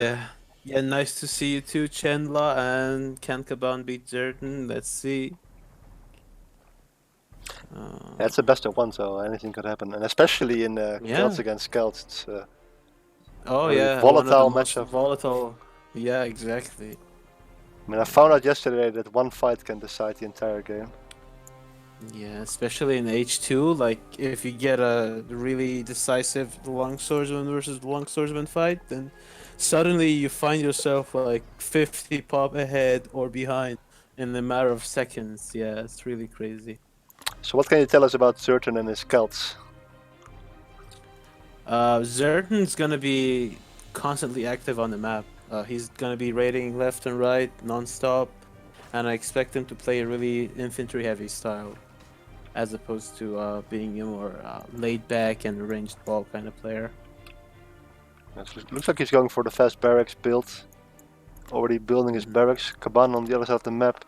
Yeah, yeah, nice to see you too, Chandler. And can Kaban beat Zerton? Let's see. Yeah, it's a best of one, so anything could happen, and especially in Celts Yeah. against Celts, it's a Oh very yeah, one of the volatile most matchup. volatile. Yeah, exactly. I mean, I found out yesterday that one fight can decide the entire game. Yeah, especially in H2, like if you get a really decisive long swordsman versus long swordsman fight, then suddenly you find yourself like 50 pop ahead or behind in a matter of seconds. Yeah, it's really crazy. So what can you tell us about Zerton and his Celts? Zerton's gonna be constantly active on the map. He's gonna be raiding left and right non-stop, and I expect him to play a really infantry-heavy style, as opposed to being a more laid back and ranged ball kind of player. Looks like he's going for the fast barracks build. Already building his Mhm. barracks. Kaban on the other side of the map.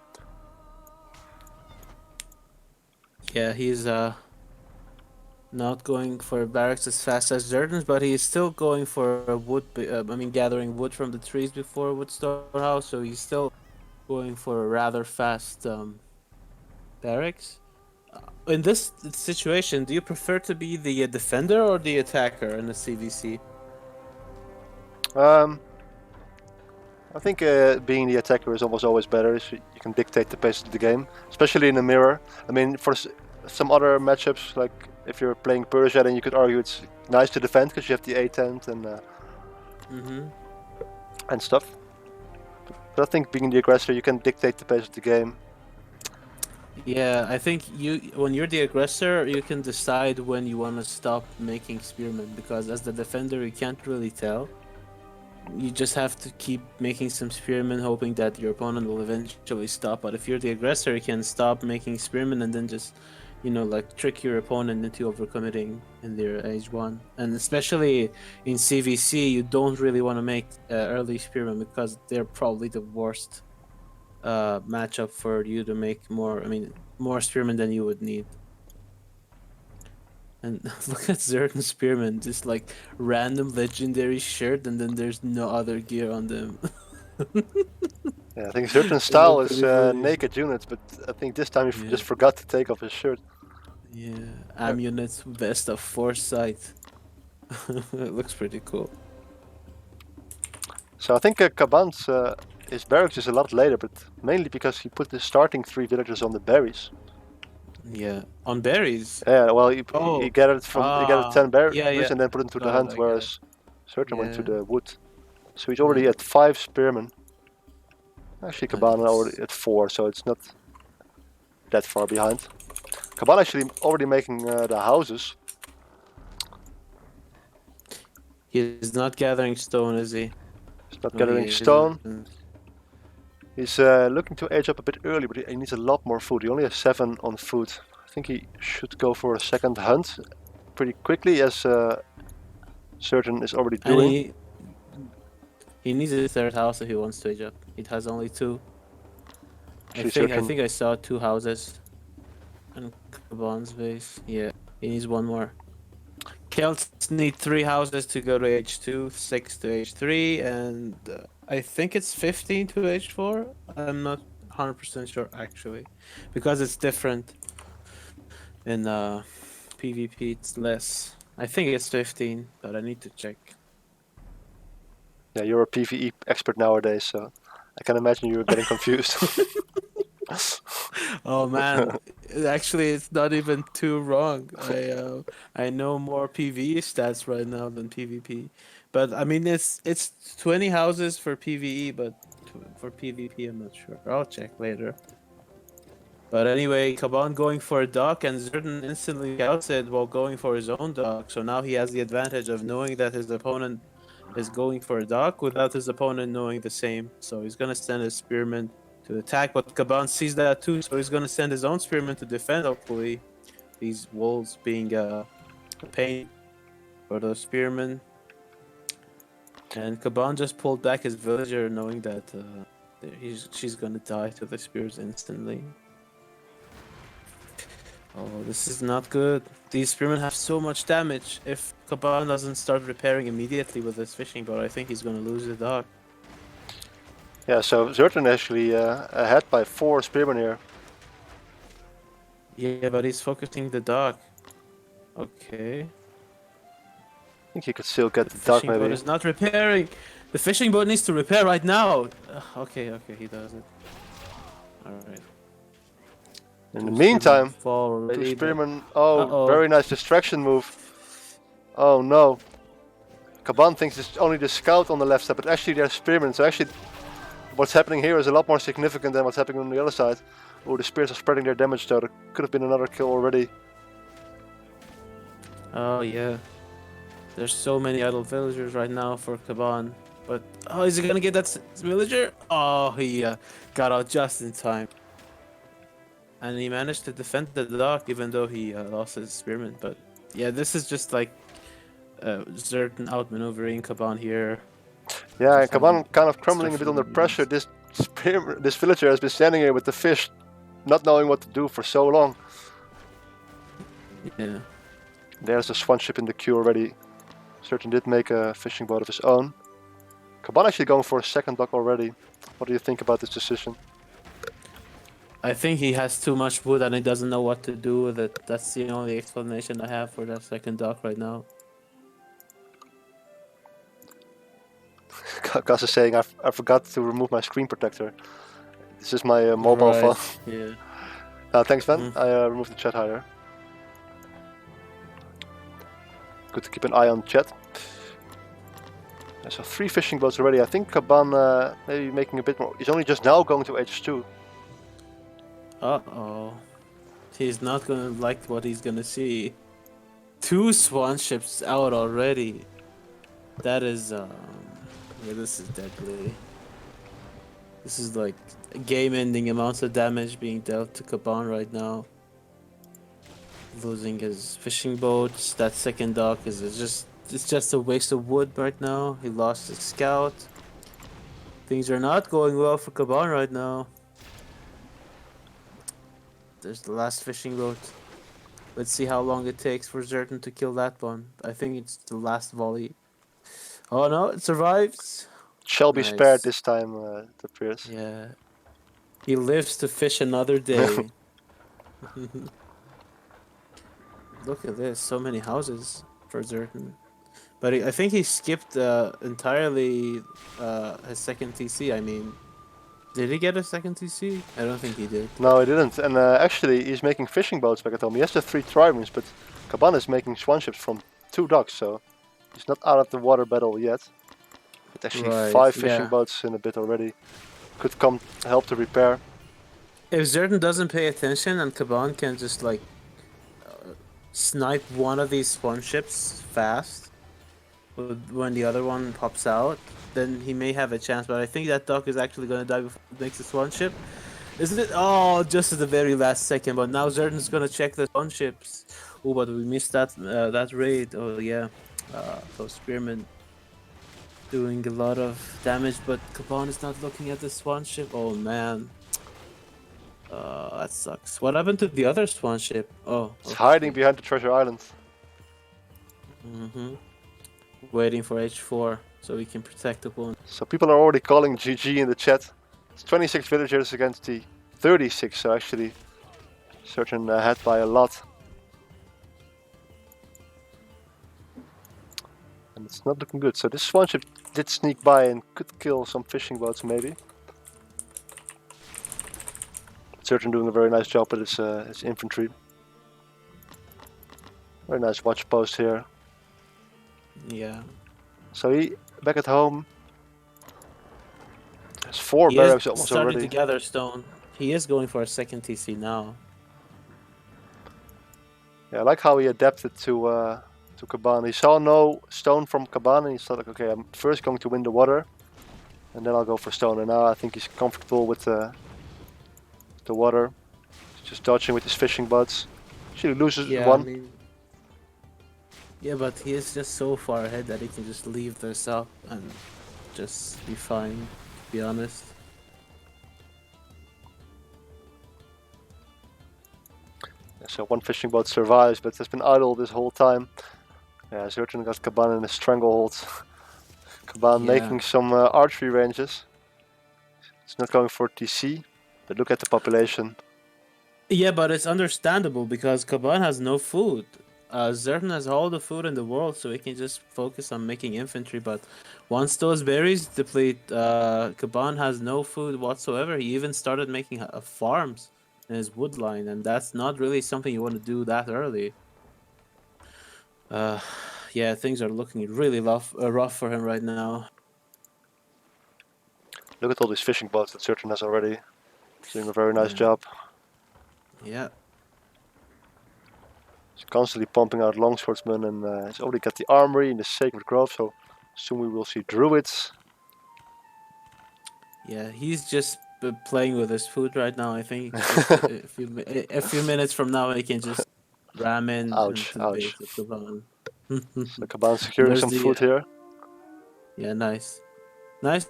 Yeah, he's not going for barracks as fast as Zerton's, but he's still going for a wood. I mean, gathering wood from the trees before wood storehouse, so he's still going for a rather fast barracks. In this situation, do you prefer to be the defender or the attacker in the CVC? Um, I think being the attacker is almost always better. So you can dictate the pace of the game, especially in a mirror. I mean, for some other matchups, like if you're playing Persia, then you could argue it's nice to defend because you have the A tent Mm-hmm. and stuff. But I think being the aggressor, you can dictate the pace of the game. Yeah, I think when you're the aggressor, you can decide when you want to stop making spearmen because as the defender, you can't really tell. You just have to keep making some spearmen, hoping that your opponent will eventually stop. But if you're the aggressor, you can stop making spearmen and then just, like trick your opponent into overcommitting in their age one. And especially in CVC, you don't really want to make early spearmen because they're probably the worst matchup for you to make more. I mean, more spearmen than you would need. And look at Zerton Spearman, just like random legendary shirt, and then there's no other gear on them. Yeah, I think certain They look style is pretty funny. naked units, but I think this time he Yeah, just forgot to take off his shirt. yeah. Uh, Amulet's best of foresight. It looks pretty cool. So I think Kaban's his barracks is a lot later, but mainly because he put the starting 3 villagers on the berries. Yeah, on berries. Yeah, well, he Oh, gathered 10 yeah, berries yeah. and then put them to the Got it. hunt, I get it. whereas Certain went to Yeah, the wood. So he's yeah. already at 5 spearmen. Actually, Kaban Nice. already at 4, so it's not that far behind. Kaban actually already making the houses. He's not gathering stone, is he? He's not No, he gathering stone. isn't. He's looking to age up a bit early, but he needs a lot more food. He only has 7 on food. I think he should go for a second hunt pretty quickly, as Certain is already And doing. he needs a third house if he wants to age up. It has only two. I Actually, think I Certain. think I saw two houses on Kaban's base. Yeah, he needs one more. Celts need 3 houses to go to H2, 6 to H3, and I think it's 15 to H4. I'm not 100% sure actually, because it's different in PvP. It's less. I think it's 15, but I need to check. Yeah, you're a PvE expert nowadays, so I can imagine you're getting confused. Oh man, actually, it's not even too wrong. I know more PvE stats right now than PvP, but I mean it's 20 houses for PvE, but for PvP I'm not sure. I'll check later. But anyway, Kaban going for a dock and Zerton instantly scouts it while going for his own dock. So now he has the advantage of knowing that his opponent is going for a dock without his opponent knowing the same. So he's gonna send his spearman to attack, but Kaban sees that too, so he's gonna send his own spearman to defend. Hopefully, these walls being a pain for the spearmen. And Kaban just pulled back his villager, knowing that she's gonna die to the spears instantly. Oh, this is not good. These spearmen have so much damage. If Kaban doesn't start repairing immediately with his fishing boat, I think he's gonna lose the dock. Yeah, so Zerton actually ahead by 4 spearmen here. Yeah, but he's focusing the dock. Okay. I think he could still get The the dock fishing boat maybe. is not repairing. The fishing boat needs to repair right now. Okay, okay, he does it. Alright. In the meantime, Fall 2 already, but... spearmen. Oh, Uh-oh. very nice distraction move. Oh no. Kaban thinks it's only the scout on the left side, but actually they're spearmen. So actually what's happening here is a lot more significant than what's happening on the other side. Oh, the spears are spreading their damage though. There could have been another kill already. Oh, yeah. There's so many idle villagers right now for Kaban. But, oh, is he gonna get that villager? Oh, he got out just in time. And he managed to defend the dock even though he lost his spearman. But, yeah, this is just like Zerton outmaneuvering Kaban here. Yeah, and Just having Kaban kind of extra crumbling a bit under feelings. pressure. This villager has been standing here with the fish, not knowing what to do for so long. Yeah. There's a swan ship in the queue already. Zerton did make a fishing boat of his own. Kaban actually going for a second dock already. What do you think about this decision? I think he has too much wood and he doesn't know what to do with it. That's the only explanation I have for that second dock right now. Gus is saying, I forgot to remove my screen protector. This is my mobile phone. Yeah. Thanks, man. I removed the chat higher. Good to keep an eye on chat. So 3 fishing boats already. I think Kaban maybe making a bit more. He's only just now going to H2. Uh-oh. He's not gonna like what he's gonna see. 2 swan ships out already. That is, yeah, this is deadly. This is like game-ending amounts of damage being dealt to Kaban right now. Losing his fishing boats. That second dock is it's just a waste of wood right now. He lost his scout. Things are not going well for Kaban right now. There's the last fishing boat. Let's see how long it takes for Zerton to kill that one. I think it's the last volley. Oh no, it survives. Shall be spared this time, it appears. Yeah. He lives to fish another day. Look at this, so many houses for Zerton. But I think he skipped entirely his second TC. I mean, did he get a second TC? I don't think he did. No, he didn't. And actually, he's making fishing boats back at home. He has the 3 triremes, but Kaban is making swan ships from 2 docks, so he's not out of the water battle yet. But actually, 5 fishing boats in a bit already. Could come help to repair. If Zerton doesn't pay attention and Kaban can just like snipe one of these swan ships fast when the other one pops out, then he may have a chance. But I think that dock is actually going to die before it makes the swan ship. Isn't it? Oh, just at the very last second. But now Zerton's going to check the swan ships. Oh, but we missed that that raid. Oh, yeah. Those spearmen doing a lot of damage. But Kaban is not looking at the swan ship. Oh, man. That sucks. What happened to the other swan ship? Oh, it's hiding behind the treasure island. Waiting for H4 so we can protect the opponent. So people are already calling GG in the chat. It's 26 villagers against the 36, so actually Zerton ahead by a lot. And it's not looking good. So this swan ship did sneak by and could kill some fishing boats maybe. Zerton doing a very nice job with his infantry. Very nice watch post here. Yeah. So he back at home. Has 4 barracks almost starting already. To gather stone. He is going for a second TC now. Yeah, I like how he adapted to Kaban. He saw no stone from Kaban and he thought like, okay, I'm first going to win the water and then I'll go for stone. And now I think he's comfortable with the water. He's just dodging with his fishing boats. Actually loses one. I mean, yeah, but he is just so far ahead that he can just leave this up and just be fine, to be honest. So So one fishing boat survives, but has been idle this whole time. Yeah, Zerton got Kaban in a stranglehold. Kaban Yeah. making some archery ranges. It's not going for TC, but look at the population. Yeah, but it's understandable because Kaban has no food. Zerton has all the food in the world, so he can just focus on making infantry. But once those berries deplete, Kaban has no food whatsoever. He even started making farms in his wood line, and that's not really something you want to do that early. Uh, yeah, things are looking really rough for him right now. Look at all these fishing boats that Zerton has already. He's doing a very nice Yeah. job. Yeah. He's constantly pumping out longswordsmen, and he's already got the armory in the Sacred Grove, so soon we will see druids. Yeah, he's just playing with his food right now. I think a few minutes from now, he can just ram in Ouch, into the ouch. base of Kaban. So Kaban And securing there's some the food here. yeah, nice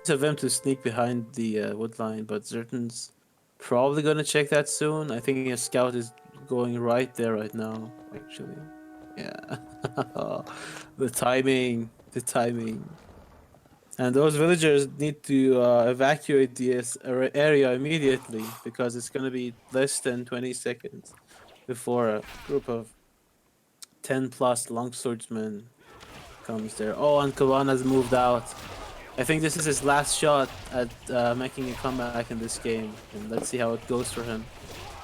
of him to sneak behind the wood line, but Zerton's probably gonna check that soon. I think his scout is going right there right now. Actually, yeah, the timing. And those villagers need to evacuate this area immediately because it's going to be less than 20 seconds before a group of 10 plus longswordsmen comes there. Oh, and Kaban has moved out. I think this is his last shot at making a comeback in this game. And let's see how it goes for him.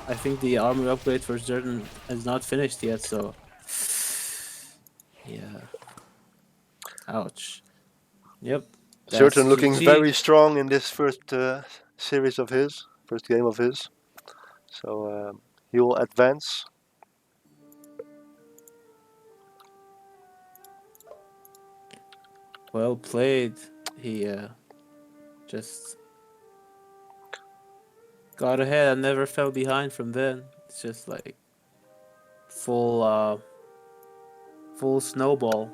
I think the armor upgrade for Zerton is not finished yet, so... Yeah. Ouch. Yep. That's Zerton looking GG. very strong in this first series of his, first game of his. So he will advance. Well played. He just got ahead and never fell behind from then. It's just like full full snowball.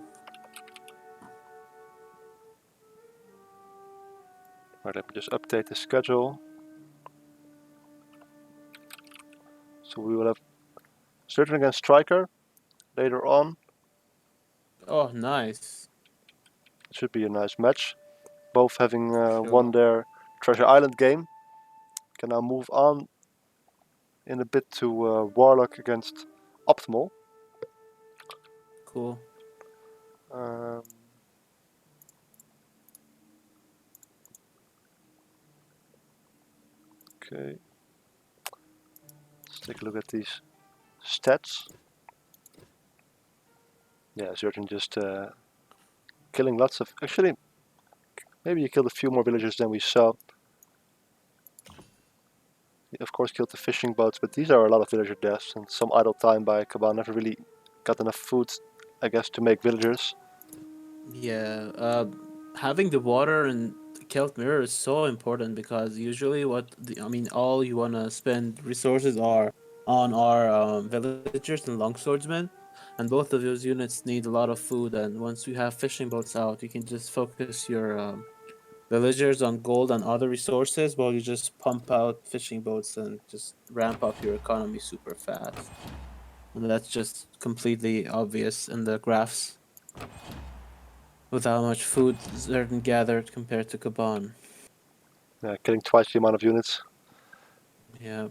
Right, let me just update the schedule. So we will have Zerton against Striker later on. Oh, nice. It should be a nice match. Both having won Sure. their Treasure Island game. Can now move on in a bit to Warlock against Optimal. Cool. Um, okay. Let's take a look at these stats. Yeah, Zerton just killing lots of... Actually, maybe he killed a few more villagers than we saw. He of course killed the fishing boats, but these are a lot of villager deaths and some idle time by Kaban. Never really got enough food, I guess, to make villagers. Yeah. Having the water and Celt Mirror is so important because usually all you wanna spend resources are on our villagers and longswordsmen, and both of those units need a lot of food. And once you have fishing boats out, you can just focus your villagers on gold and other resources while you just pump out fishing boats and just ramp up your economy super fast. And that's just completely obvious in the graphs with how much food Zerton gathered compared to Kaban. Killing twice the amount of units. Yeah.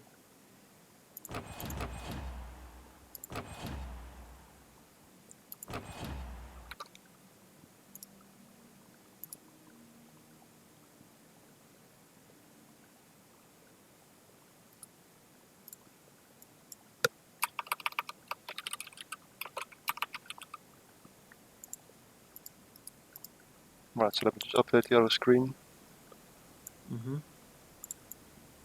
Right, so let me just update the other screen Mm-hmm.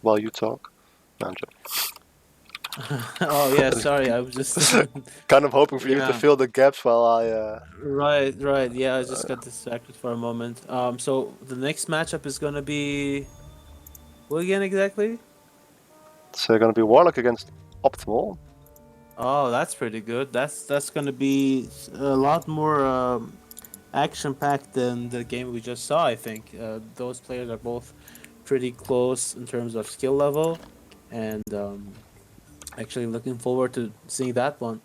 while you talk. No, I'm joking. Oh yeah, sorry. I was just Kind of hoping for you to yeah. fill the gaps while I... Right. Yeah, I just got distracted for a moment. So the next matchup is gonna be what again exactly? It's going to be Warlock against Optimal. Oh, that's pretty good. That's gonna be a lot more action packed than the game we just saw. I think those players are both pretty close in terms of skill level, and Actually, looking forward to seeing that one.